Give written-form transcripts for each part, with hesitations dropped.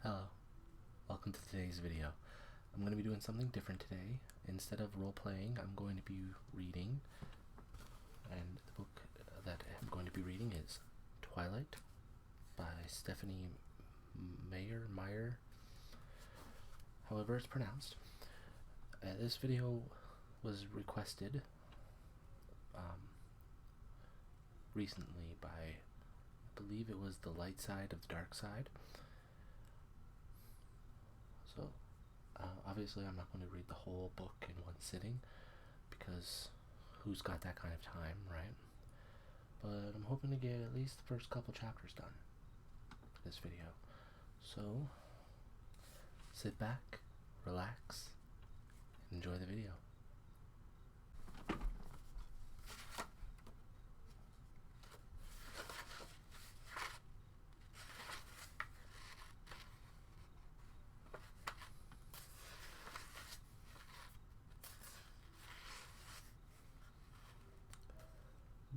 Hello, welcome to today's video. I'm going to be doing something different today. Instead of role-playing, I'm going to be reading, and the book that I'm going to be reading is Twilight by Stephanie Meyer, however it's pronounced. This video was requested recently by, I believe it was The Light Side of the Dark Side. So, obviously I'm not going to read the whole book in one sitting, because who's got that kind of time, right? But I'm hoping to get at least the first couple chapters done for this video. So, sit back, relax, and enjoy the video.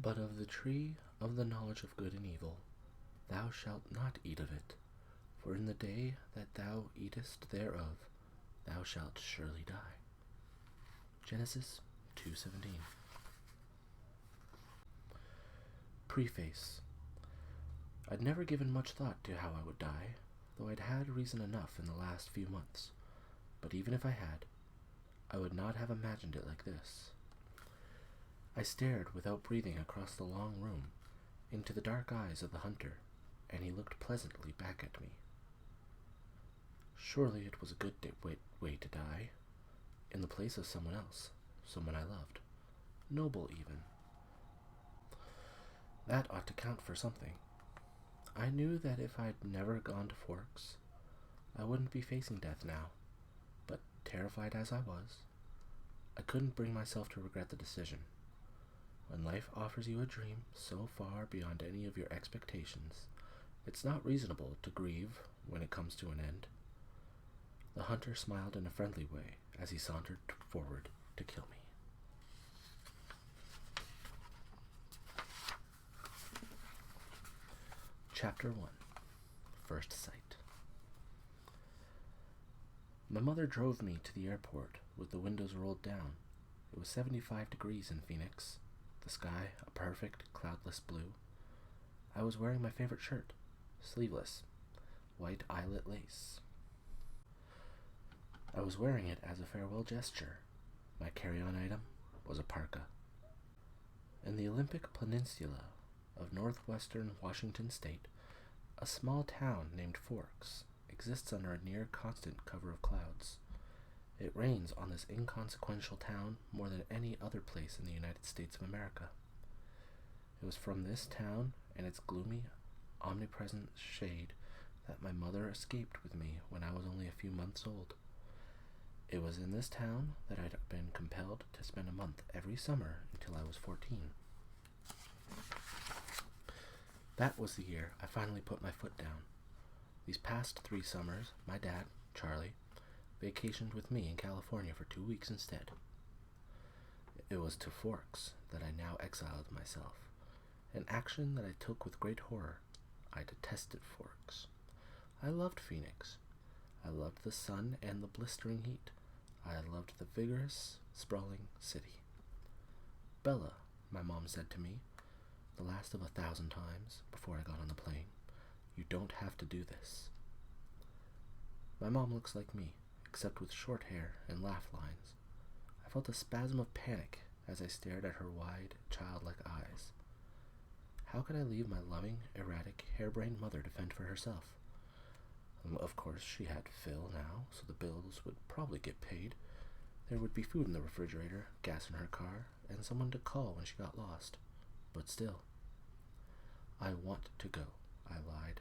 But of the tree of the knowledge of good and evil, thou shalt not eat of it, for in the day that thou eatest thereof, thou shalt surely die. Genesis 2:17. Preface. I'd never given much thought to how I would die, though I'd had reason enough in the last few months. But even if I had, I would not have imagined it like this. I stared without breathing across the long room, into the dark eyes of the hunter, and he looked pleasantly back at me. Surely it was a good way to die, in the place of someone else, someone I loved, noble even. That ought to count for something. I knew that if I'd never gone to Forks, I wouldn't be facing death now, but terrified as I was, I couldn't bring myself to regret the decision. When life offers you a dream so far beyond any of your expectations, it's not reasonable to grieve when it comes to an end. The hunter smiled in a friendly way as he sauntered forward to kill me. Chapter 1. First Sight. My mother drove me to the airport with the windows rolled down. It was 75 degrees in Phoenix. The sky a perfect, cloudless blue. I was wearing my favorite shirt, sleeveless, white eyelet lace. I was wearing it as a farewell gesture. My carry-on item was a parka. In the Olympic Peninsula of northwestern Washington state, a small town named Forks exists under a near-constant cover of clouds. It rains on this inconsequential town more than any other place in the United States of America. It was from this town and its gloomy, omnipresent shade that my mother escaped with me when I was only a few months old. It was in this town that I'd been compelled to spend a month every summer until I was 14. That was the year I finally put my foot down. These past 3 summers, my dad, Charlie, vacationed with me in California for 2 weeks instead. It was to Forks that I now exiled myself, an action that I took with great horror. I detested Forks. I loved Phoenix. I loved the sun and the blistering heat. I loved the vigorous, sprawling city. Bella, my mom said to me, the last of 1,000 times before I got on the plane, you don't have to do this. My mom looks like me, except with short hair and laugh lines. I felt a spasm of panic as I stared at her wide, childlike eyes. How could I leave my loving, erratic, harebrained mother to fend for herself? Of course, she had Phil now, so the bills would probably get paid. There would be food in the refrigerator, gas in her car, and someone to call when she got lost. But still, I want to go, I lied.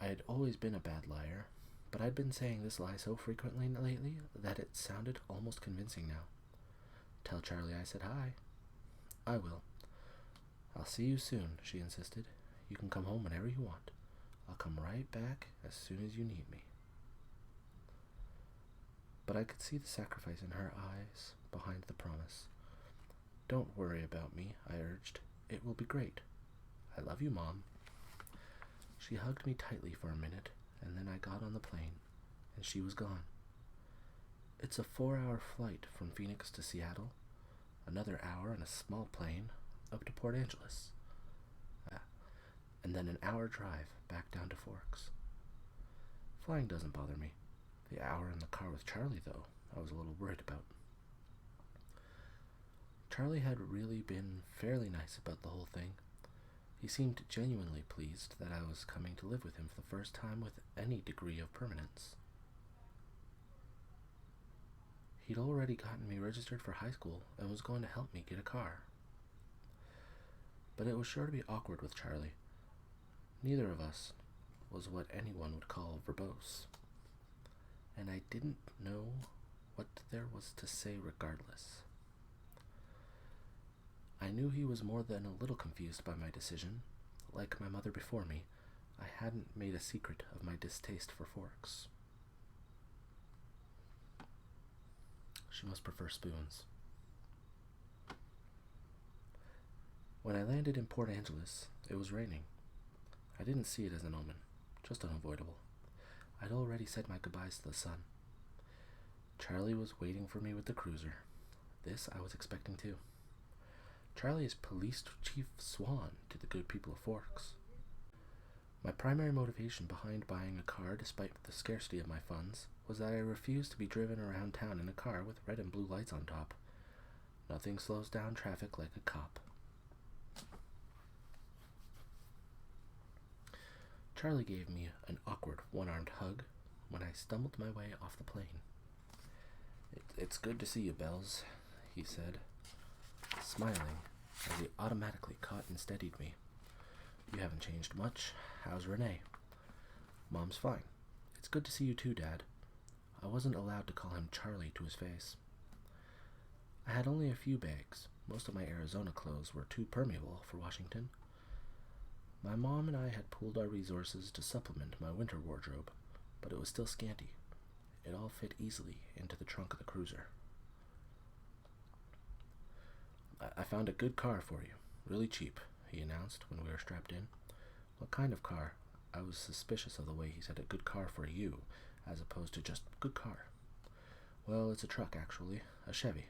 I had always been a bad liar, but I'd been saying this lie so frequently lately that it sounded almost convincing now. Tell Charlie I said hi. I will. I'll see you soon, she insisted. You can come home whenever you want. I'll come right back as soon as you need me. But I could see the sacrifice in her eyes behind the promise. Don't worry about me, I urged. It will be great. I love you, Mom. She hugged me tightly for a minute, and then I got on the plane, and she was gone. It's a 4-hour flight from Phoenix to Seattle, another hour in a small plane up to Port Angeles, and then an hour drive back down to Forks. Flying doesn't bother me. The hour in the car with Charlie, though, I was a little worried about. Charlie had really been fairly nice about the whole thing. He seemed genuinely pleased that I was coming to live with him for the first time with any degree of permanence. He'd already gotten me registered for high school and was going to help me get a car. But it was sure to be awkward with Charlie. Neither of us was what anyone would call verbose, and I didn't know what there was to say regardless. I knew he was more than a little confused by my decision. Like my mother before me, I hadn't made a secret of my distaste for forks. She must prefer spoons. When I landed in Port Angeles, it was raining. I didn't see it as an omen, just unavoidable. I'd already said my goodbyes to the sun. Charlie was waiting for me with the cruiser. This I was expecting too. Charlie is Police Chief Swan to the good people of Forks. My primary motivation behind buying a car, despite the scarcity of my funds, was that I refused to be driven around town in a car with red and blue lights on top. Nothing slows down traffic like a cop. Charlie gave me an awkward one-armed hug when I stumbled my way off the plane. It's good to see you, Bells, he said, smiling as he automatically caught and steadied me. You haven't changed much. How's Renee? Mom's fine. It's good to see you too, Dad. I wasn't allowed to call him Charlie to his face. I had only a few bags. Most of my Arizona clothes were too permeable for Washington. My mom and I had pooled our resources to supplement my winter wardrobe, but it was still scanty. It all fit easily into the trunk of the cruiser. I found a good car for you, really cheap, he announced when we were strapped in. What kind of car? I was suspicious of the way he said a good car for you, as opposed to just good car. Well, it's a truck, actually, a Chevy.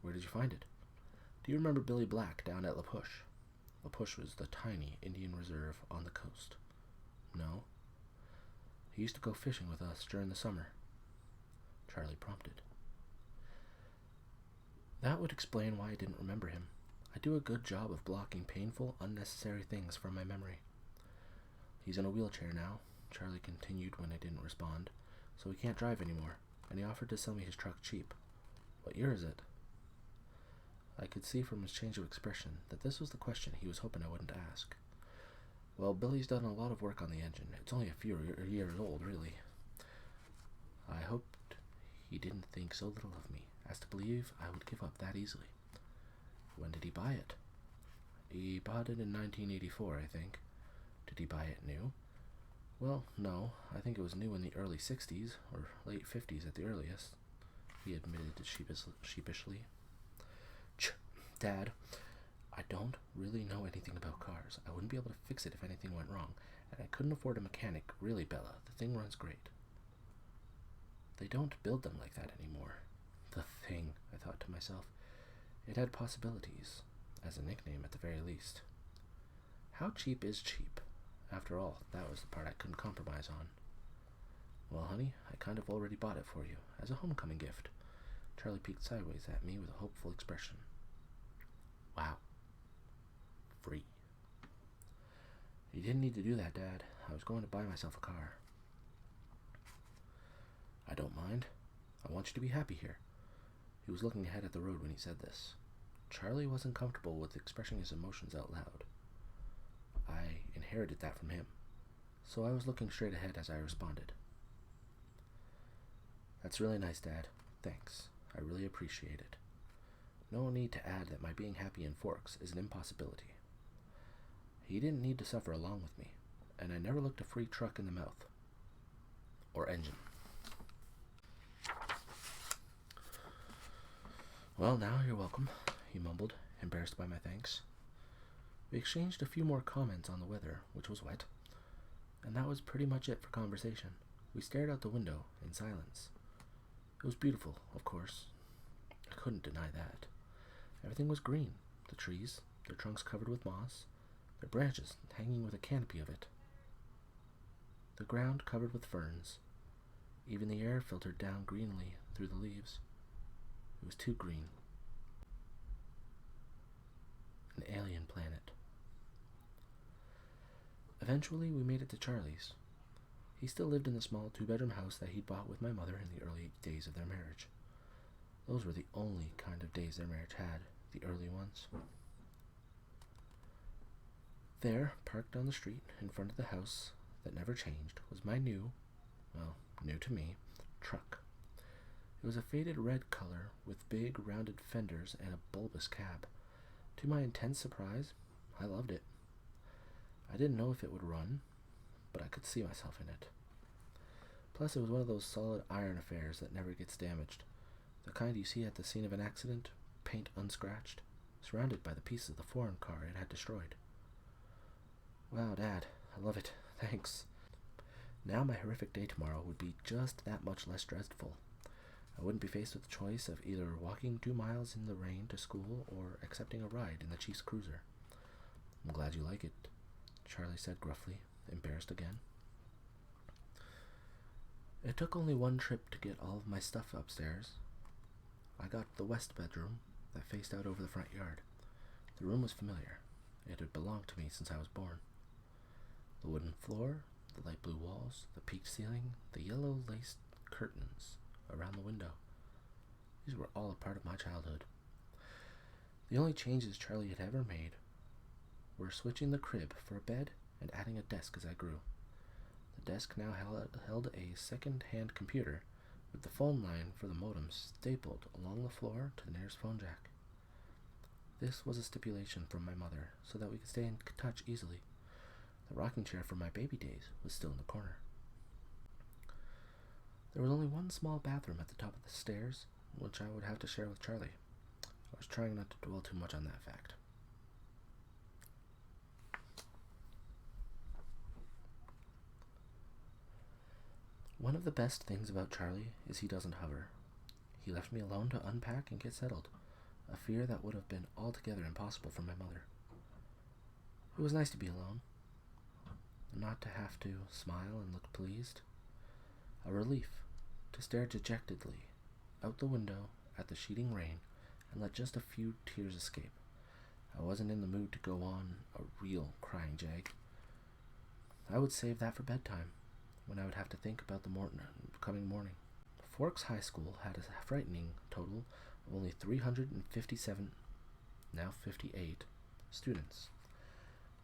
Where did you find it? Do you remember Billy Black down at La Push? La Push was the tiny Indian reserve on the coast. No. He used to go fishing with us during the summer. Charlie prompted. That would explain why I didn't remember him. I do a good job of blocking painful, unnecessary things from my memory. He's in a wheelchair now, Charlie continued when I didn't respond, so he can't drive anymore, and he offered to sell me his truck cheap. What year is it? I could see from his change of expression that this was the question he was hoping I wouldn't ask. Well, Billy's done a lot of work on the engine. It's only a few years old, really. I hoped he didn't think so little of me as to believe I would give up that easily. When did he buy it? He bought it in 1984, I think. Did he buy it new? Well, no. I think it was new in the early 60s, or late 50s at the earliest, he admitted sheepishly. Dad, I don't really know anything about cars. I wouldn't be able to fix it if anything went wrong, and I couldn't afford a mechanic. Really, Bella, the thing runs great. They don't build them like that anymore. The thing, I thought to myself. It had possibilities, as a nickname at the very least. How cheap is cheap? After all, that was the part I couldn't compromise on. Well, honey, I kind of already bought it for you, as a homecoming gift. Charlie peeked sideways at me with a hopeful expression. Wow. Free. You didn't need to do that, Dad. I was going to buy myself a car. I don't mind. I want you to be happy here. He was looking ahead at the road when he said this. Charlie wasn't comfortable with expressing his emotions out loud. I inherited that from him, so I was looking straight ahead as I responded. That's really nice, Dad. Thanks. I really appreciate it. No need to add that my being happy in Forks is an impossibility. He didn't need to suffer along with me, and I never looked a free truck in the mouth. Or engine. Well, now you're welcome, he mumbled, embarrassed by my thanks. We exchanged a few more comments on the weather, which was wet. And that was pretty much it for conversation. We stared out the window in silence. It was beautiful, of course. I couldn't deny that. Everything was green. The trees, their trunks covered with moss, their branches hanging with a canopy of it. The ground covered with ferns. Even the air filtered down greenly through the leaves. It was too green. An alien planet. Eventually, we made it to Charlie's. He still lived in the small 2-bedroom house that he'd bought with my mother in the early days of their marriage. Those were the only kind of days their marriage had, the early ones. There, parked on the street in front of the house that never changed, was my new to me, truck. It was a faded red color with big rounded fenders and a bulbous cab. To my intense surprise, I loved it. I didn't know if it would run, but I could see myself in it. Plus, it was one of those solid iron affairs that never gets damaged, the kind you see at the scene of an accident, paint unscratched, surrounded by the pieces of the foreign car it had destroyed. Wow, Dad, I love it. Thanks. Now my horrific day tomorrow would be just that much less dreadful. I wouldn't be faced with the choice of either walking 2 miles in the rain to school or accepting a ride in the Chief's cruiser. I'm glad you like it, Charlie said gruffly, embarrassed again. It took only one trip to get all of my stuff upstairs. I got the west bedroom that faced out over the front yard. The room was familiar. It had belonged to me since I was born. The wooden floor, the light blue walls, the peaked ceiling, the yellow laced curtains around the window. These were all a part of my childhood. The only changes Charlie had ever made were switching the crib for a bed and adding a desk as I grew. The desk now held a second-hand computer with the phone line for the modem stapled along the floor to the nearest phone jack. This was a stipulation from my mother so that we could stay in touch easily. The rocking chair from my baby days was still in the corner. There was only one small bathroom at the top of the stairs, which I would have to share with Charlie. I was trying not to dwell too much on that fact. One of the best things about Charlie is he doesn't hover. He left me alone to unpack and get settled, a fear that would have been altogether impossible for my mother. It was nice to be alone, not to have to smile and look pleased. A relief to stare dejectedly out the window at the sheeting rain and let just a few tears escape. I wasn't in the mood to go on a real crying jag. I would save that for bedtime, when I would have to think about the coming morning. Forks High School had a frightening total of only 357, now 58, students.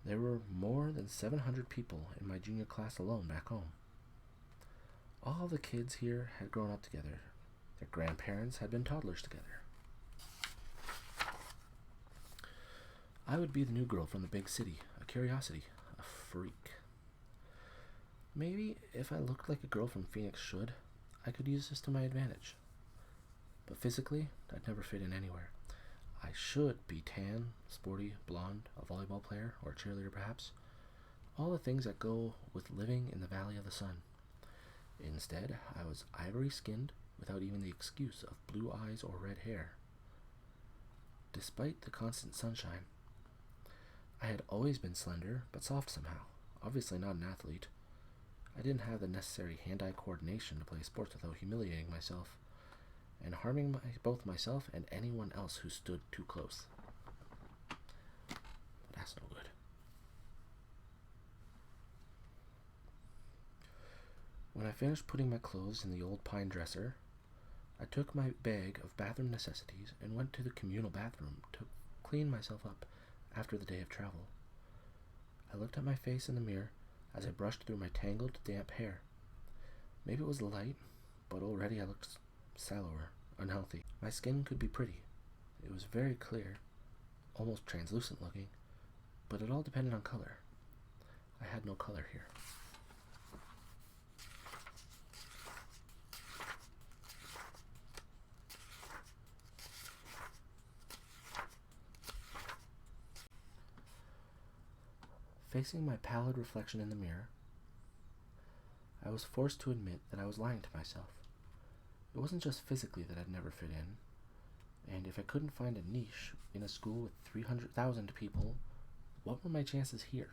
There were more than 700 people in my junior class alone back home. All the kids here had grown up together. Their grandparents had been toddlers together. I would be the new girl from the big city, a curiosity, a freak. Maybe if I looked like a girl from Phoenix should, I could use this to my advantage. But physically, I'd never fit in anywhere. I should be tan, sporty, blonde, a volleyball player, or a cheerleader perhaps. All the things that go with living in the Valley of the Sun. Instead, I was ivory-skinned without even the excuse of blue eyes or red hair. Despite the constant sunshine, I had always been slender, but soft somehow. Obviously not an athlete. I didn't have the necessary hand-eye coordination to play sports without humiliating myself and harming both myself and anyone else who stood too close. But that's no good. When I finished putting my clothes in the old pine dresser, I took my bag of bathroom necessities and went to the communal bathroom to clean myself up after the day of travel. I looked at my face in the mirror as I brushed through my tangled, damp hair. Maybe it was the light, but already I looked sallower, unhealthy. My skin could be pretty. It was very clear, almost translucent looking, but it all depended on color. I had no color here. Facing my pallid reflection in the mirror, was forced to admit that I was lying to myself. It wasn't just physically that I'd never fit in, and if I couldn't find a niche in a school with 300,000 people, what were my chances here?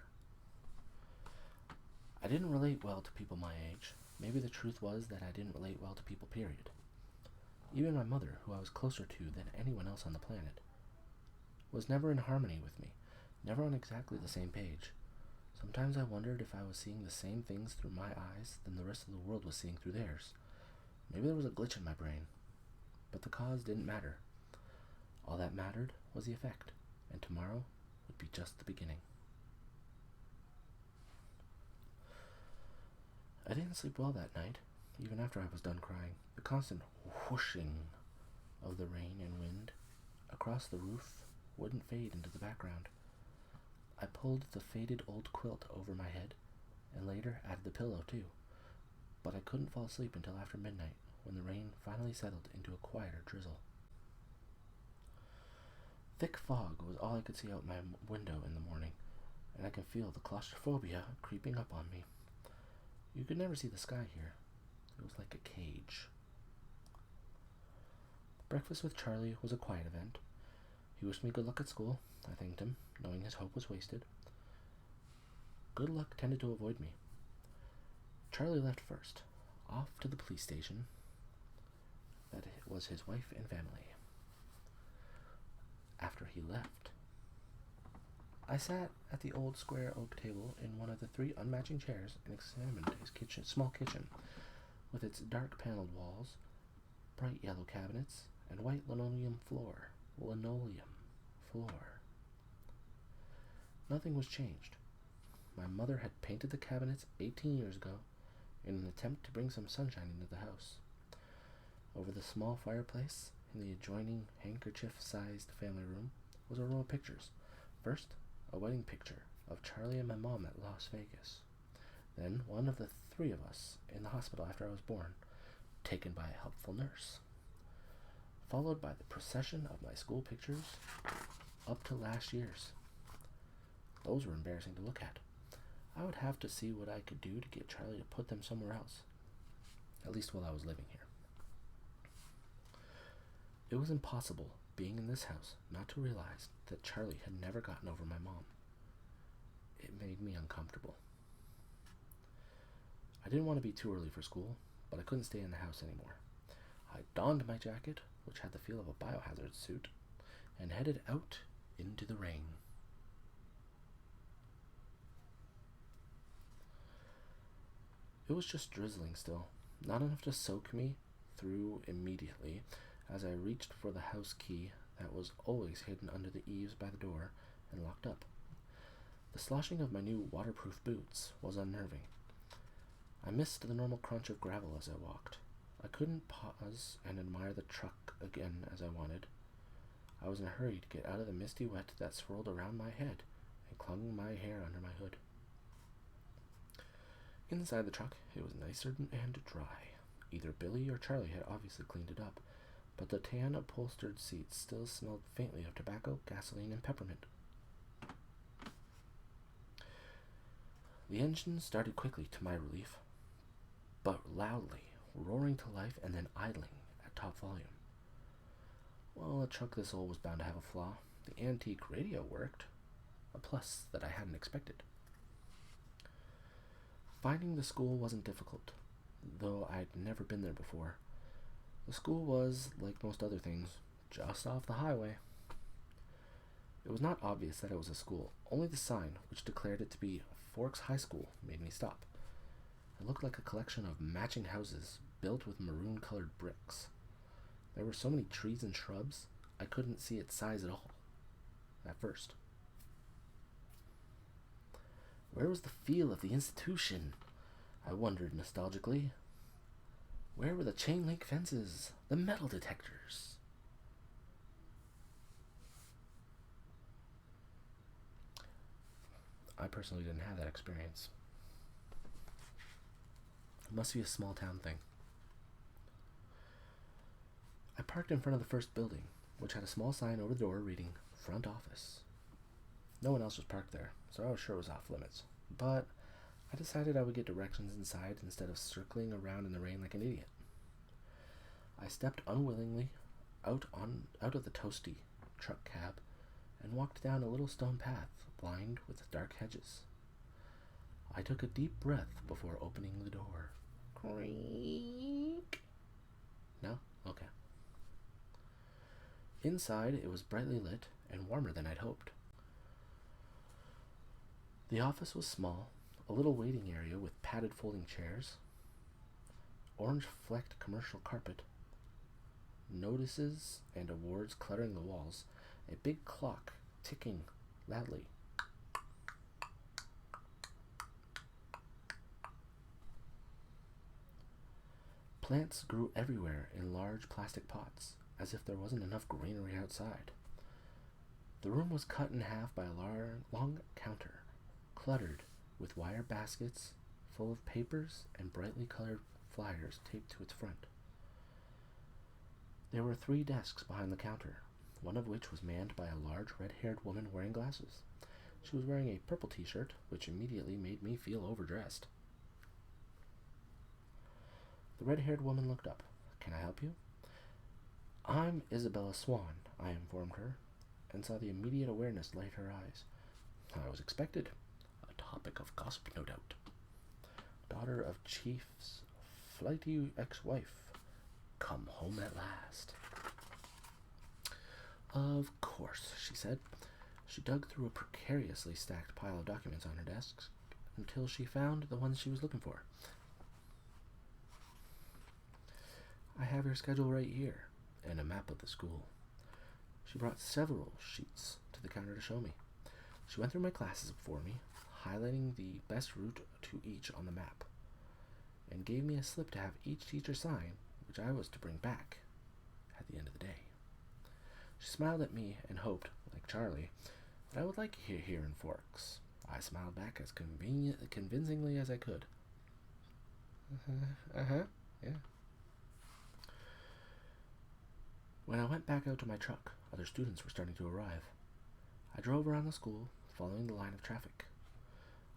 I didn't relate well to people my age. Maybe the truth was that I didn't relate well to people, period. Even my mother, who I was closer to than anyone else on the planet, was never in harmony with me, never on exactly the same page. Sometimes I wondered if I was seeing the same things through my eyes than the rest of the world was seeing through theirs. Maybe there was a glitch in my brain. But the cause didn't matter. All that mattered was the effect, and tomorrow would be just the beginning. I didn't sleep well that night, even after I was done crying. The constant whooshing of the rain and wind across the roof wouldn't fade into the background. I pulled the faded old quilt over my head, and later added the pillow too, but I couldn't fall asleep until after midnight, when the rain finally settled into a quieter drizzle. Thick fog was all I could see out my window in the morning, and I could feel the claustrophobia creeping up on me. You could never see the sky here. It was like a cage. Breakfast with Charlie was a quiet event. He wished me good luck at school. I thanked him, knowing his hope was wasted. Good luck tended to avoid me. Charlie left first, off to the police station. That was his wife and family. After he left, I sat at the old square oak table in one of the 3 unmatching chairs and examined his small kitchen, with its dark paneled walls, bright yellow cabinets, and white linoleum floor. Nothing was changed. My mother had painted the cabinets 18 years ago in an attempt to bring some sunshine into the house. Over the small fireplace in the adjoining handkerchief-sized family room was a row of pictures. First, a wedding picture of Charlie and my mom at Las Vegas. Then one of the 3 of us in the hospital after I was born, taken by a helpful nurse. Followed by the procession of my school pictures up to last year's. Those were embarrassing to look at. I would have to see what I could do to get Charlie to put them somewhere else, at least while I was living here. It was impossible, being in this house, not to realize that Charlie had never gotten over my mom. It made me uncomfortable. I didn't want to be too early for school, but I couldn't stay in the house anymore. I donned my jacket, which had the feel of a biohazard suit, and headed out into the rain. It was just drizzling still, not enough to soak me through immediately as I reached for the house key that was always hidden under the eaves by the door and locked up. The sloshing of my new waterproof boots was unnerving. I missed the normal crunch of gravel as I walked. I couldn't pause and admire the truck again as I wanted. I was in a hurry to get out of the misty wet that swirled around my head and clung my hair under my hood. Inside the truck, it was nicer and dry. Either Billy or Charlie had obviously cleaned it up, but the tan upholstered seats still smelled faintly of tobacco, gasoline, and peppermint. The engine started quickly to my relief, but loudly, roaring to life and then idling at top volume. Well, a truck this old was bound to have a flaw. The antique radio worked, a plus that I hadn't expected. Finding the school wasn't difficult, though I'd never been there before. The school was, like most other things, just off the highway. It was not obvious that it was a school. Only the sign, which declared it to be Forks High School, made me stop. It looked like a collection of matching houses built with maroon-colored bricks. There were so many trees and shrubs, I couldn't see its size at all, at first. Where was the feel of the institution? I wondered nostalgically. Where were the chain-link fences, the metal detectors? I personally didn't have that experience. It must be a small town thing. I parked in front of the first building, which had a small sign over the door reading Front Office. No one else was parked there, so I was sure it was off limits. But I decided I would get directions inside instead of circling around in the rain like an idiot. I stepped unwillingly out of the toasty truck cab and walked down a little stone path lined with dark hedges. I took a deep breath before opening the door. Creak. No? Okay. Inside, it was brightly lit and warmer than I'd hoped. The office was small, a little waiting area with padded folding chairs, orange-flecked commercial carpet, notices and awards cluttering the walls, a big clock ticking loudly. Plants grew everywhere in large plastic pots, as if there wasn't enough greenery outside. The room was cut in half by a long counter, cluttered with wire baskets full of papers and brightly colored flyers taped to its front. There were 3 desks behind the counter, one of which was manned by a large red-haired woman wearing glasses. She was wearing a purple t-shirt, which immediately made me feel overdressed. The red-haired woman looked up. "Can I help you?" "I'm Isabella Swan," I informed her, and saw the immediate awareness light her eyes. I was expected. A topic of gossip, no doubt. Daughter of Chief's flighty ex-wife. Come home at last. "Of course," she said. She dug through a precariously stacked pile of documents on her desk until she found the ones she was looking for. "I have your schedule right here, and a map of the school." She brought several sheets to the counter to show me. She went through my classes for me, highlighting the best route to each on the map, and gave me a slip to have each teacher sign, which I was to bring back at the end of the day. She smiled at me and hoped, like Charlie, that I would like here in Forks. I smiled back as convincingly as I could. Yeah. When I went back out to my truck, other students were starting to arrive. I drove around the school, following the line of traffic.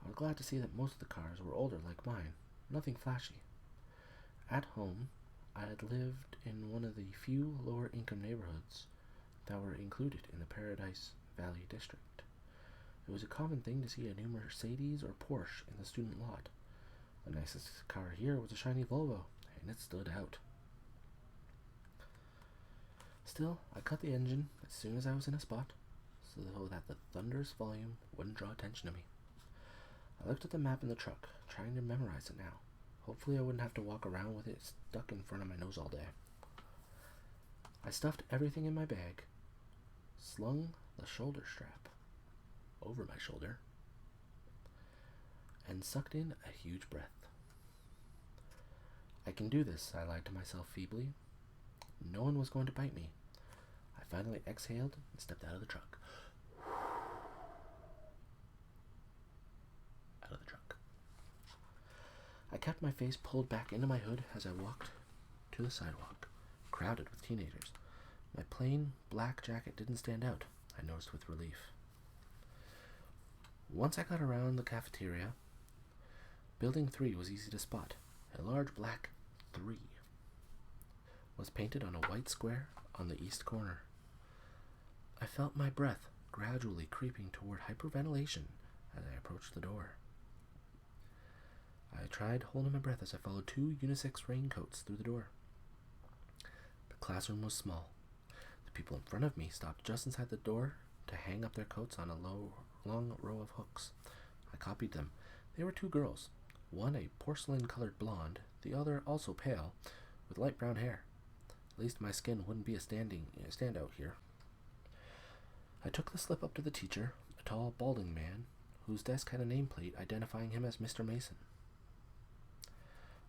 I was glad to see that most of the cars were older like mine, nothing flashy. At home, I had lived in one of the few lower-income neighborhoods that were included in the Paradise Valley district. It was a common thing to see a new Mercedes or Porsche in the student lot. The nicest car here was a shiny Volvo, and it stood out. Still, I cut the engine as soon as I was in a spot, so that the thunderous volume wouldn't draw attention to me. I looked at the map in the truck, trying to memorize it now. Hopefully I wouldn't have to walk around with it stuck in front of my nose all day. I stuffed everything in my bag, slung the shoulder strap over my shoulder, and sucked in a huge breath. "I can do this," I lied to myself feebly. No one was going to bite me. I finally exhaled and stepped out of the truck. I kept my face pulled back into my hood as I walked to the sidewalk, crowded with teenagers. My plain black jacket didn't stand out, I noticed with relief. Once I got around the cafeteria, Building 3 was easy to spot. A large black 3 was painted on a white square on the east corner. I felt my breath gradually creeping toward hyperventilation as I approached the door. I tried holding my breath as I followed 2 unisex raincoats through the door. The classroom was small. The people in front of me stopped just inside the door to hang up their coats on a long row of hooks. I copied them. They were 2 girls, one a porcelain-colored blonde, the other also pale, with light brown hair. At least my skin wouldn't be a standout here. I took the slip up to the teacher, a tall, balding man, whose desk had a nameplate identifying him as Mr. Mason.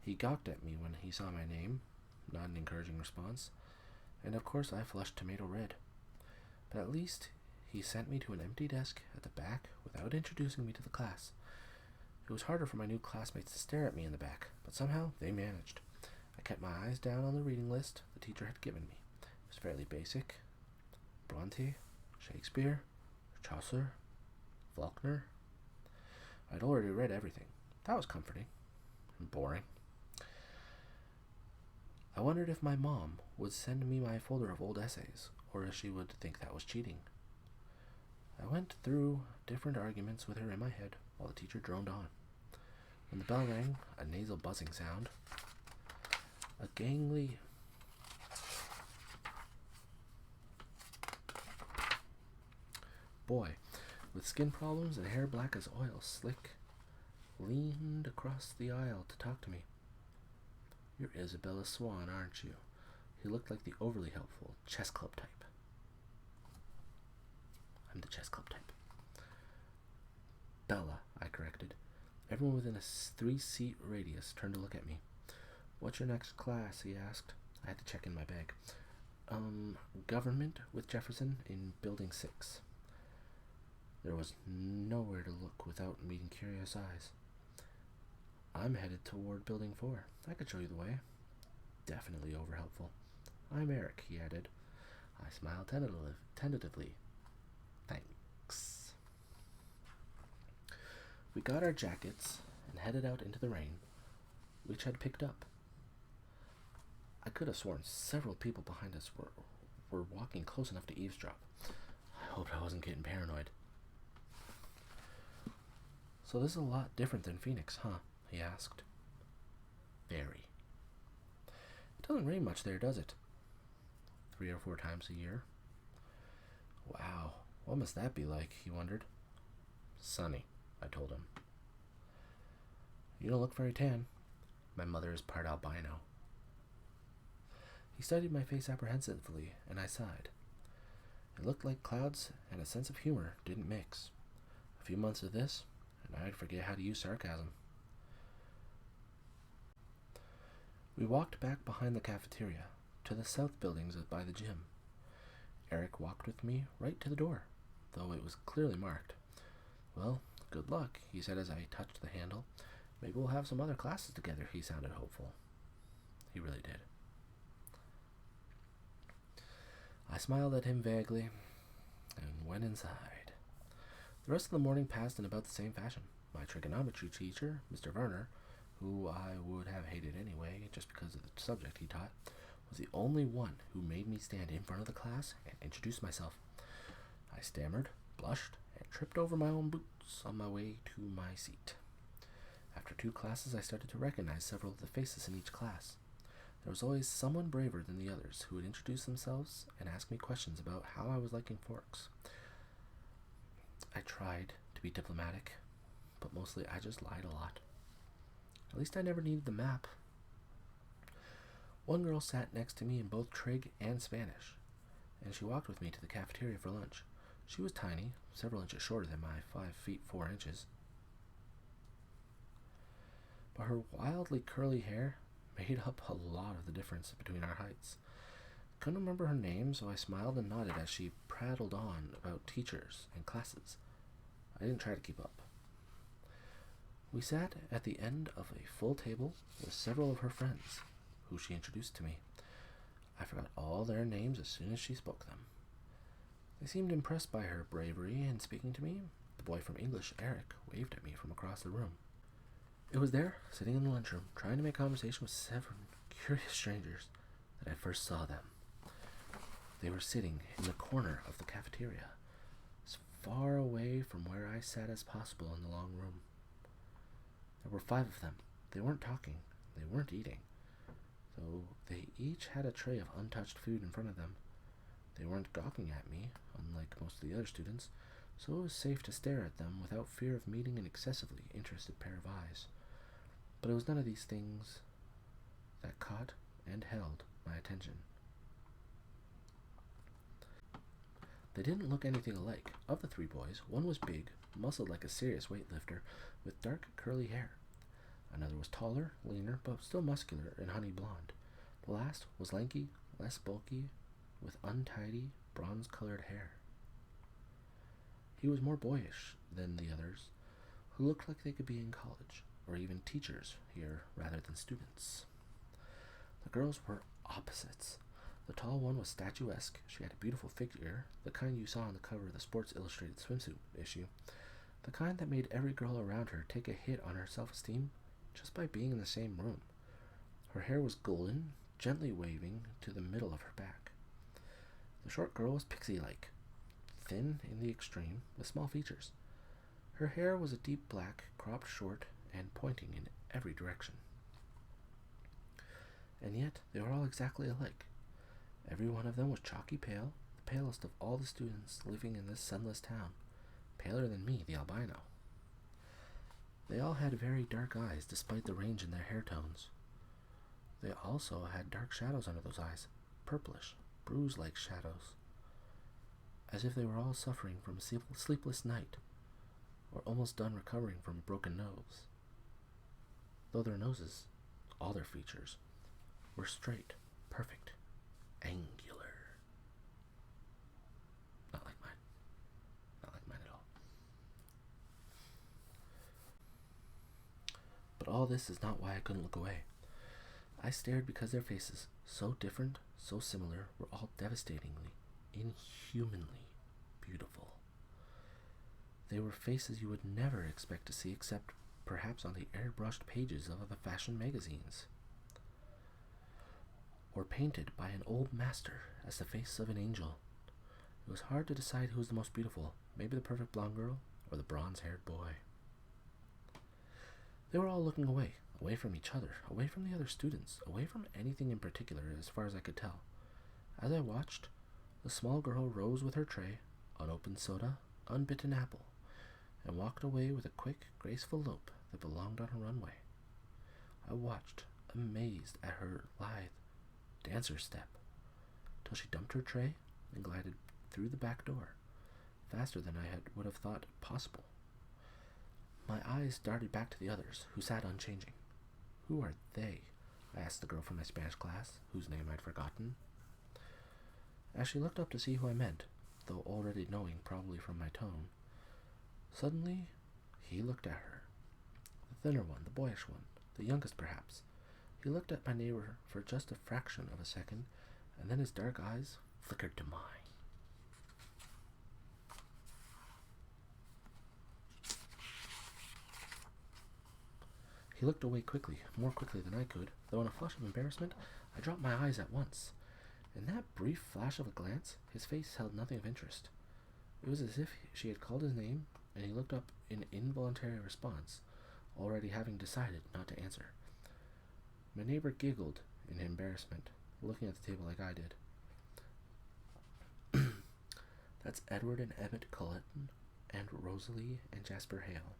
He gawked at me when he saw my name, not an encouraging response, and of course I flushed tomato red. But at least he sent me to an empty desk at the back without introducing me to the class. It was harder for my new classmates to stare at me in the back, but somehow they managed. I kept my eyes down on the reading list the teacher had given me. It was fairly basic. Bronte, Shakespeare, Chaucer, Faulkner. I'd already read everything. That was comforting and boring. I wondered if my mom would send me my folder of old essays, or if she would think that was cheating. I went through different arguments with her in my head while the teacher droned on. When the bell rang, a nasal buzzing sound, a gangly boy with skin problems and hair black as oil slick leaned across the aisle to talk to me. "You're Isabella Swan, aren't you?" He looked like the overly helpful chess club type. I'm the chess club type. "Bella," I corrected. Everyone within a 3-seat radius turned to look at me. "What's your next class?" he asked. I had to check in my bag. Government with Jefferson in Building 6. There was nowhere to look without meeting curious eyes. "I'm headed toward Building 4. I could show you the way." Definitely over-helpful. "I'm Eric," he added. I smiled tentatively. "Thanks." We got our jackets and headed out into the rain, which had picked up. I could have sworn several people behind us were walking close enough to eavesdrop. I hoped I wasn't getting paranoid. "So this is a lot different than Phoenix, huh?" he asked. "Very. It doesn't rain much there, does it?" 3 or 4 times a year. "Wow, what must that be like?" he wondered. "Sunny," I told him. "You don't look very tan." My mother is part albino. He studied my face apprehensively, and I sighed. It looked like clouds and a sense of humor didn't mix. A few months of this, and I'd forget how to use sarcasm. We walked back behind the cafeteria, to the south buildings by the gym. Eric walked with me right to the door, though it was clearly marked. "Well, good luck," he said as I touched the handle. "Maybe we'll have some other classes together." He sounded hopeful. He really did. I smiled at him vaguely and went inside. The rest of the morning passed in about the same fashion. My trigonometry teacher, Mr. Werner, who I would have hated anyway just because of the subject he taught, was the only one who made me stand in front of the class and introduce myself. I stammered, blushed, and tripped over my own boots on my way to my seat. After 2 classes, I started to recognize several of the faces in each class. There was always someone braver than the others who would introduce themselves and ask me questions about how I was liking forks. I tried to be diplomatic, but mostly I just lied a lot. At least I never needed the map. One girl sat next to me in both Trig and Spanish, and she walked with me to the cafeteria for lunch. She was tiny, several inches shorter than my 5 feet 4 inches. But her wildly curly hair made up a lot of the difference between our heights. Couldn't remember her name, so I smiled and nodded as she prattled on about teachers and classes. I didn't try to keep up. We sat at the end of a full table with several of her friends, who she introduced to me. I forgot all their names as soon as she spoke them. They seemed impressed by her bravery in speaking to me. The boy from English, Eric, waved at me from across the room. It was there, sitting in the lunchroom, trying to make conversation with 7 curious strangers, that I first saw them. They were sitting in the corner of the cafeteria, as far away from where I sat as possible in the long room. There were 5 of them. They weren't talking. They weren't eating. Though they each had a tray of untouched food in front of them. They weren't gawking at me, unlike most of the other students, so it was safe to stare at them without fear of meeting an excessively interested pair of eyes. But it was none of these things that caught and held my attention. They didn't look anything alike. Of the 3 boys, one was big, muscled like a serious weightlifter, with dark curly hair. Another was taller, leaner, but still muscular and honey blonde. The last was lanky, less bulky, with untidy, bronze-colored hair. He was more boyish than the others, who looked like they could be in college, or even teachers here rather than students. The girls were opposites. The tall one was statuesque. She had a beautiful figure, the kind you saw on the cover of the Sports Illustrated swimsuit issue. The kind that made every girl around her take a hit on her self-esteem just by being in the same room. Her hair was golden, gently waving to the middle of her back. The short girl was pixie-like, thin in the extreme, with small features. Her hair was a deep black, cropped short, and pointing in every direction. And yet they were all exactly alike. Every one of them was chalky pale, the palest of all the students living in this sunless town, paler than me, the albino. They all had very dark eyes, despite the range in their hair tones. They also had dark shadows under those eyes, purplish, bruise-like shadows, as if they were all suffering from a sleepless night, or almost done recovering from a broken nose. Though their noses, all their features, were straight, perfect, angular. Not like mine. Not like mine at all. But all this is not why I couldn't look away. I stared because their faces, so different, so similar, were all devastatingly, inhumanly beautiful. They were faces you would never expect to see except perhaps on the airbrushed pages of the fashion magazines, or painted by an old master as the face of an angel. It was hard to decide who was the most beautiful, maybe the perfect blonde girl or the bronze-haired boy. They were all looking away from each other, away from the other students, away from anything in particular as far as I could tell. As I watched, the small girl rose with her tray, unopened soda, unbitten apple, and walked away with a quick, graceful lope that belonged on a runway. I watched, amazed at her lithe dancer step, till she dumped her tray and glided through the back door, faster than I would have thought possible. My eyes darted back to the others, who sat unchanging. Who are they? I asked the girl from my Spanish class, whose name I'd forgotten. As she looked up to see who I meant, though already knowing probably from my tone, suddenly he looked at her. The thinner one, the boyish one, the youngest perhaps. He looked at my neighbor for just a fraction of a second, and then his dark eyes flickered to mine. He looked away quickly, more quickly than I could, though in a flush of embarrassment, I dropped my eyes at once. In that brief flash of a glance, his face held nothing of interest. It was as if she had called his name, and he looked up in involuntary response, already having decided not to answer. My neighbor giggled in embarrassment, looking at the table like I did. That's Edward and Emmett Cullen, and Rosalie and Jasper Hale.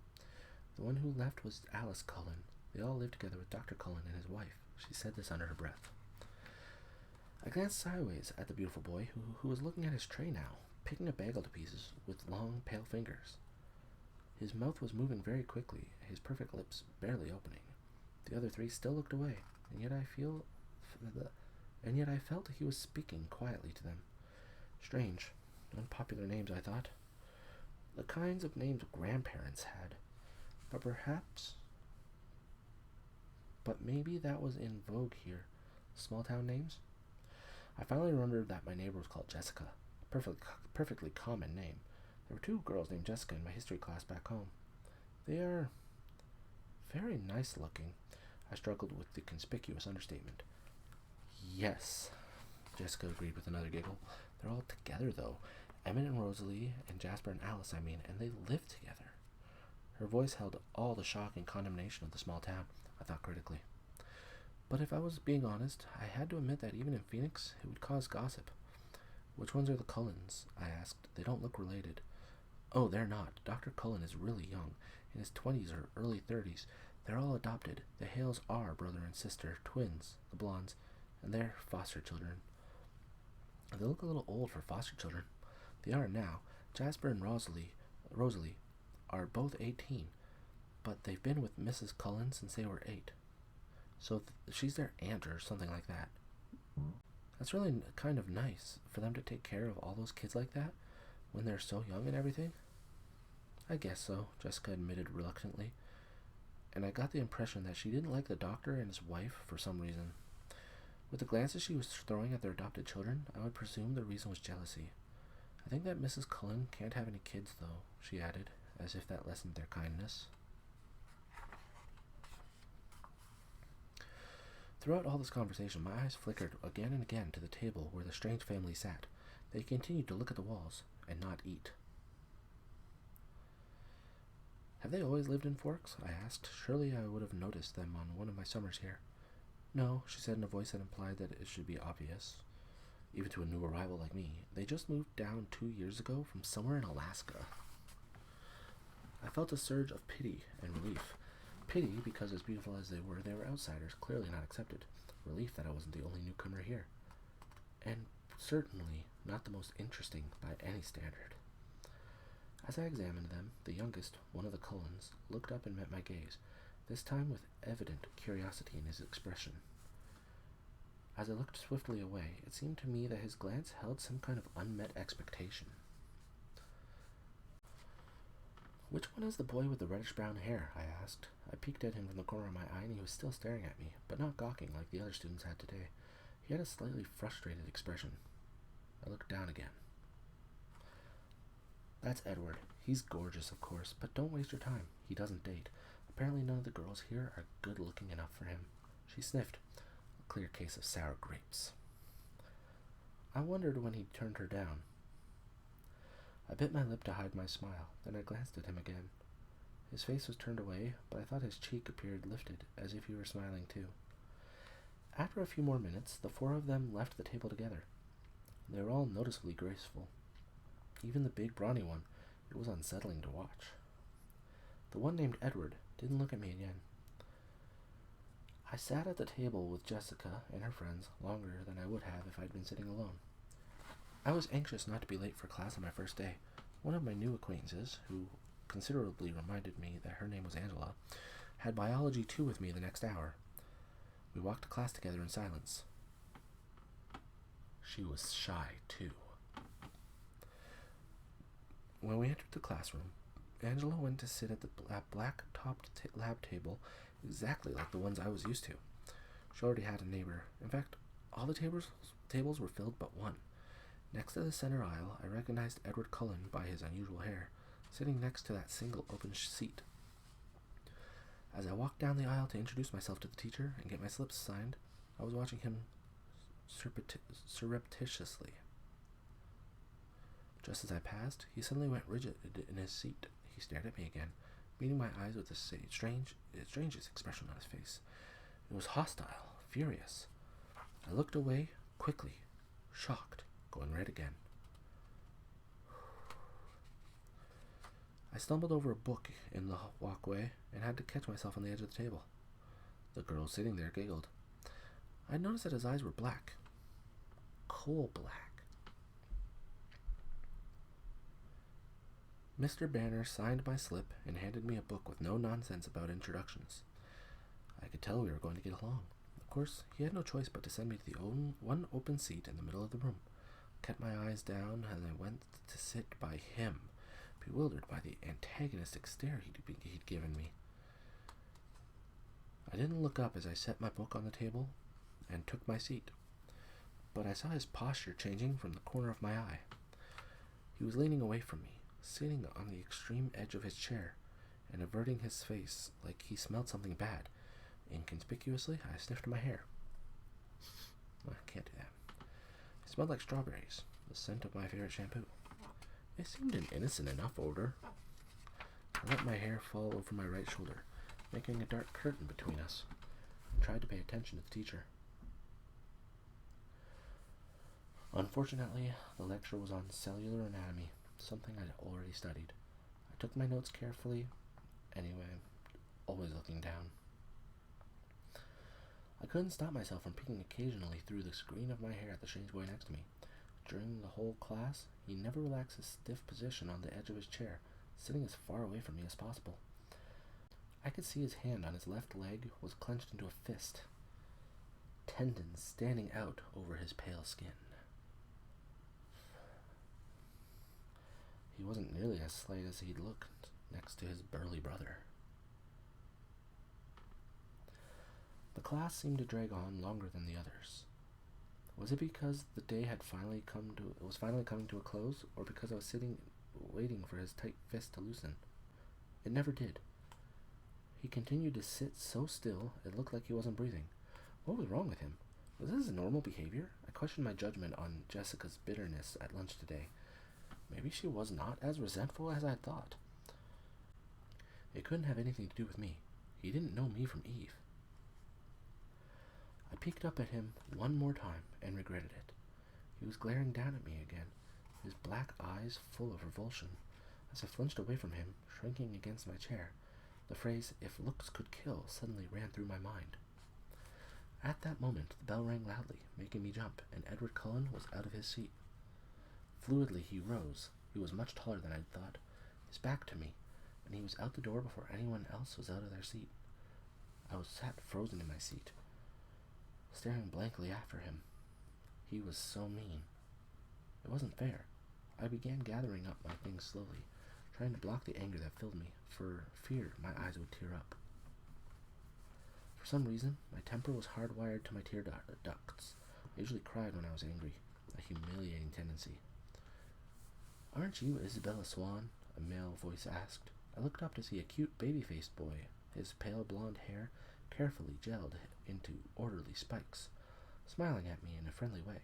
The one who left was Alice Cullen. They all lived together with Dr. Cullen and his wife. She said this under her breath. I glanced sideways at the beautiful boy, who was looking at his tray now, picking a bagel to pieces with long, pale fingers. His mouth was moving very quickly, his perfect lips barely opening. The other three still looked away, and yet I felt he was speaking quietly to them. Strange, unpopular names, I thought. The kinds of names grandparents had. But maybe that was in vogue here. Small town names? I finally remembered that my neighbor was called Jessica, a perfectly common name. There were 2 girls named Jessica in my history class back home. They are very nice looking. I struggled with the conspicuous understatement. Yes, Jessica agreed with another giggle. They're all together, though. Emmett and Rosalie, and Jasper and Alice, I mean, and they live together. Her voice held all the shock and condemnation of the small town, I thought critically. But if I was being honest, I had to admit that even in Phoenix, it would cause gossip. Which ones are the Cullens? I asked. They don't look related. Oh, they're not. Dr. Cullen is really young, in his 20s or early 30s. They're all adopted. The Hales are brother and sister, twins, the blondes, and they're foster children. They look a little old for foster children. They are now. Jasper and Rosalie are both 18, but they've been with Mrs. Cullen since they were 8. So she's their aunt or something like that. That's really kind of nice for them to take care of all those kids like that when they're so young and everything. I guess so, Jessica admitted reluctantly, and I got the impression that she didn't like the doctor and his wife for some reason. With the glances she was throwing at their adopted children, I would presume the reason was jealousy. I think that Mrs. Cullen can't have any kids, though, she added, as if that lessened their kindness. Throughout all this conversation, my eyes flickered again and again to the table where the strange family sat. They continued to look at the walls and not eat. "Have they always lived in Forks?" I asked. "Surely I would have noticed them on one of my summers here." "No," she said in a voice that implied that it should be obvious, even to a new arrival like me. "They just moved down 2 years ago from somewhere in Alaska." I felt a surge of pity and relief. Pity, because as beautiful as they were outsiders, clearly not accepted. Relief that I wasn't the only newcomer here. And certainly not the most interesting by any standard. As I examined them, the youngest, one of the Cullens, looked up and met my gaze, this time with evident curiosity in his expression. As I looked swiftly away, it seemed to me that his glance held some kind of unmet expectation. "Which one is the boy with the reddish-brown hair?" I asked. I peeked at him from the corner of my eye, and he was still staring at me, but not gawking like the other students had today. He had a slightly frustrated expression. I looked down again. "That's Edward. He's gorgeous, of course, but don't waste your time. He doesn't date. Apparently none of the girls here are good-looking enough for him." She sniffed. A clear case of sour grapes. I wondered when he turned her down. I bit my lip to hide my smile, then I glanced at him again. His face was turned away, but I thought his cheek appeared lifted, as if he were smiling too. After a few more minutes, the four of them left the table together. They were all noticeably graceful. Even the big, brawny one, it was unsettling to watch. The one named Edward didn't look at me again. I sat at the table with Jessica and her friends longer than I would have if I'd been sitting alone. I was anxious not to be late for class on my first day. One of my new acquaintances, who considerably reminded me that her name was Angela, had biology 2 with me the next hour. We walked to class together in silence. She was shy, too. When we entered the classroom, Angela went to sit at the black-topped lab table exactly like the ones I was used to. She already had a neighbor. In fact, all the tables were filled but one. Next to the center aisle, I recognized Edward Cullen by his unusual hair, sitting next to that single open seat. As I walked down the aisle to introduce myself to the teacher and get my slips signed, I was watching him surreptitiously. Just as I passed, he suddenly went rigid in his seat. He stared at me again, meeting my eyes with the strangest expression on his face. It was hostile, furious. I looked away quickly, shocked, going red again. I stumbled over a book in the walkway and had to catch myself on the edge of the table. The girl sitting there giggled. I noticed that his eyes were black. Coal black. Mr. Banner signed my slip and handed me a book with no nonsense about introductions. I could tell we were going to get along. Of course, he had no choice but to send me to the one open seat in the middle of the room. I kept my eyes down and I went to sit by him, bewildered by the antagonistic stare he'd given me. I didn't look up as I set my book on the table and took my seat, but I saw his posture changing from the corner of my eye. He was leaning away from me, sitting on the extreme edge of his chair and averting his face like he smelled something bad. Inconspicuously, I sniffed my hair. I can't do that. It smelled like strawberries, the scent of my favorite shampoo. It seemed an innocent enough odor. I let my hair fall over my right shoulder, making a dark curtain between us, and tried to pay attention to the teacher. Unfortunately, the lecture was on cellular anatomy, something I'd already studied. I took my notes carefully, anyway, always looking down. I couldn't stop myself from peeking occasionally through the screen of my hair at the strange boy next to me. During the whole class, he never relaxed his stiff position on the edge of his chair, sitting as far away from me as possible. I could see his hand on his left leg was clenched into a fist, tendons standing out over his pale skin. He wasn't nearly as slight as he'd looked next to his burly brother. The class seemed to drag on longer than the others. Was it because the day was finally coming to a close, or because I was sitting waiting for his tight fist to loosen? It never did. He continued to sit so still it looked like he wasn't breathing. What was wrong with him? Was this normal behavior? I questioned my judgment on Jessica's bitterness at lunch today. Maybe she was not as resentful as I thought. It couldn't have anything to do with me. He didn't know me from Eve. I peeked up at him one more time and regretted it. He was glaring down at me again, his black eyes full of revulsion. As I flinched away from him, shrinking against my chair, the phrase, "if looks could kill," suddenly ran through my mind. At that moment, the bell rang loudly, making me jump, and Edward Cullen was out of his seat. Fluidly, he rose. He was much taller than I'd thought, his back to me, and he was out the door before anyone else was out of their seat. I was sat frozen in my seat, staring blankly after him. He was so mean. It wasn't fair. I began gathering up my things slowly, trying to block the anger that filled me, for fear my eyes would tear up. For some reason, my temper was hardwired to my tear ducts. I usually cried when I was angry, a humiliating tendency. "Aren't you Isabella Swan?" a male voice asked. I looked up to see a cute baby-faced boy, his pale blonde hair carefully gelled into orderly spikes, smiling at me in a friendly way.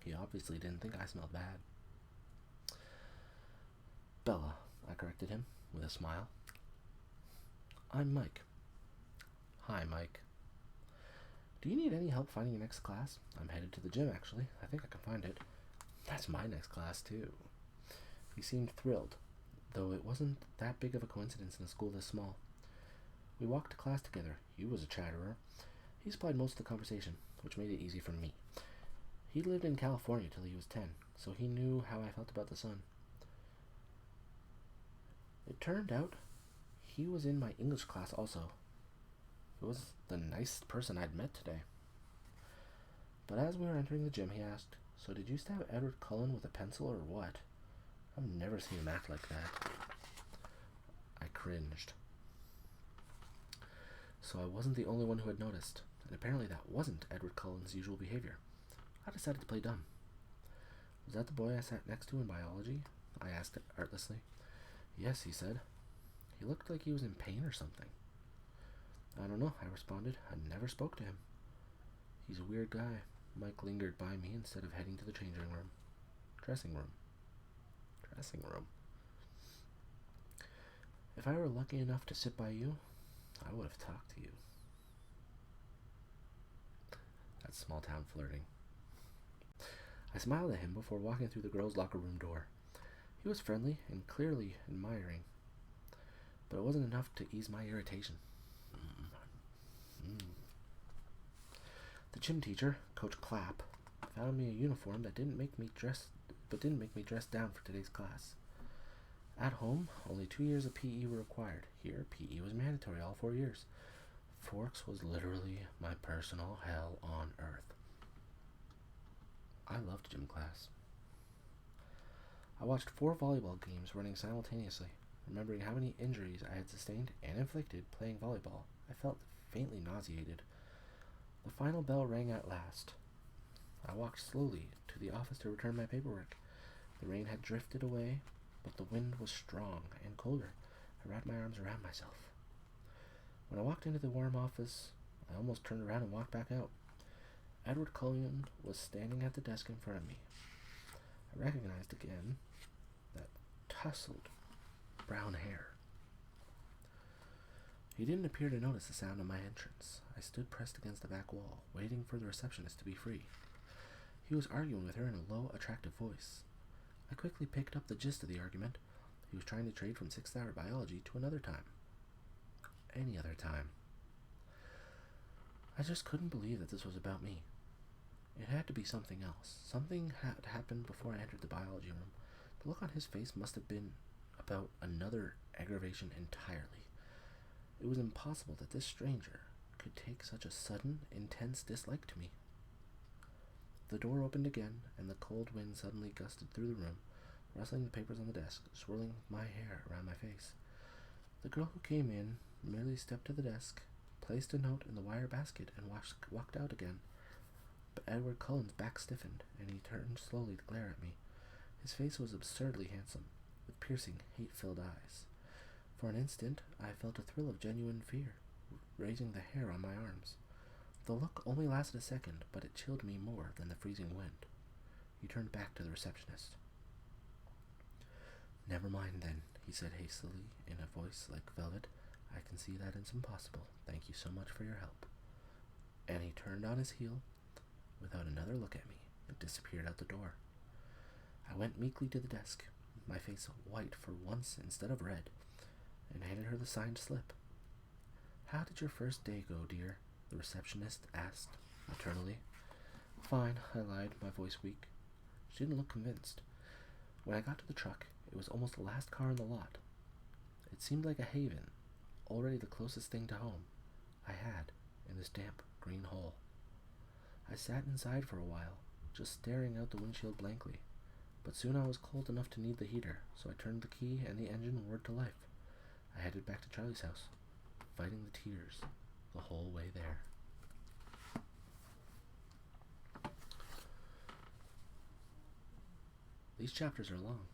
He obviously didn't think I smelled bad. "Bella," I corrected him, with a smile. "I'm Mike." "Hi, Mike. Do you need any help finding your next class? I'm headed to the gym, actually. I think I can find it." "That's my next class, too." He seemed thrilled, though it wasn't that big of a coincidence in a school this small. We walked to class together. He was a chatterer. He supplied most of the conversation, which made it easy for me. He lived in California till he was 10, so he knew how I felt about the sun. It turned out he was in my English class also. It was the nicest person I'd met today. But as we were entering the gym, he asked, "So did you stab Edward Cullen with a pencil or what? I've never seen him act like that." I cringed. So I wasn't the only one who had noticed, and apparently that wasn't Edward Cullen's usual behavior. I decided to play dumb. "Was that the boy I sat next to in biology?" I asked artlessly. "Yes," he said. He looked like he was in pain or something. "I don't know," I responded. I never spoke to him. "He's a weird guy." Mike lingered by me instead of heading to the changing room. Dressing room. "If I were lucky enough to sit by you, I would have talked to you." That's small town flirting. I smiled at him before walking through the girls' locker room door. He was friendly and clearly admiring, but it wasn't enough to ease my irritation. The gym teacher, Coach Clapp, found me a uniform that didn't make me dress down for today's class. At home, only 2 years of PE were required. Here, PE was mandatory all 4 years. Forks was literally my personal hell on earth. I loved gym class. I watched 4 volleyball games running simultaneously, remembering how many injuries I had sustained and inflicted playing volleyball. I felt faintly nauseated. The final bell rang at last. I walked slowly to the office to return my paperwork. The rain had drifted away, but the wind was strong and colder. I wrapped my arms around myself. When I walked into the warm office, I almost turned around and walked back out. Edward Cullen was standing at the desk in front of me. I recognized again that tousled brown hair. He didn't appear to notice the sound of my entrance. I stood pressed against the back wall, waiting for the receptionist to be free. He was arguing with her in a low, attractive voice. I quickly picked up the gist of the argument. He was trying to trade from 6th hour biology to another time. Any other time. I just couldn't believe that this was about me. It had to be something else. Something had happened before I entered the biology room. The look on his face must have been about another aggravation entirely. It was impossible that this stranger could take such a sudden, intense dislike to me. The door opened again, and the cold wind suddenly gusted through the room, rustling the papers on the desk, swirling my hair around my face. The girl who came in merely stepped to the desk, placed a note in the wire basket, and walked out again. But Edward Cullen's back stiffened, and he turned slowly to glare at me. His face was absurdly handsome, with piercing, hate-filled eyes. For an instant, I felt a thrill of genuine fear, raising the hair on my arms. The look only lasted a second, but it chilled me more than the freezing wind. He turned back to the receptionist. "Never mind, then," he said hastily, in a voice like velvet. "I can see that it's impossible. Thank you so much for your help." And he turned on his heel, without another look at me, and disappeared out the door. I went meekly to the desk, my face white for once instead of red, and handed her the signed slip. "How did your first day go, dear?" the receptionist asked, maternally. "Fine," I lied, my voice weak. She didn't look convinced. When I got to the truck, it was almost the last car in the lot. It seemed like a haven, already the closest thing to home I had in this damp green hole. I sat inside for a while, just staring out the windshield blankly, but soon I was cold enough to need the heater, so I turned the key and the engine roared to life. I headed back to Charlie's house, fighting the tears the whole way there. These chapters are long.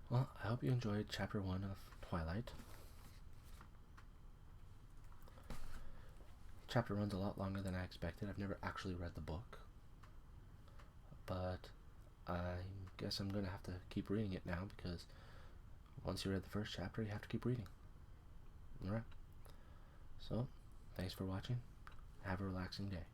Well, I hope you enjoyed chapter 1 of Twilight. Chapter 1's a lot longer than I expected. I've never actually read the book, but I guess I'm going to have to keep reading it now, because once you read the first chapter, you have to keep reading. Alright. So, thanks for watching. Have a relaxing day.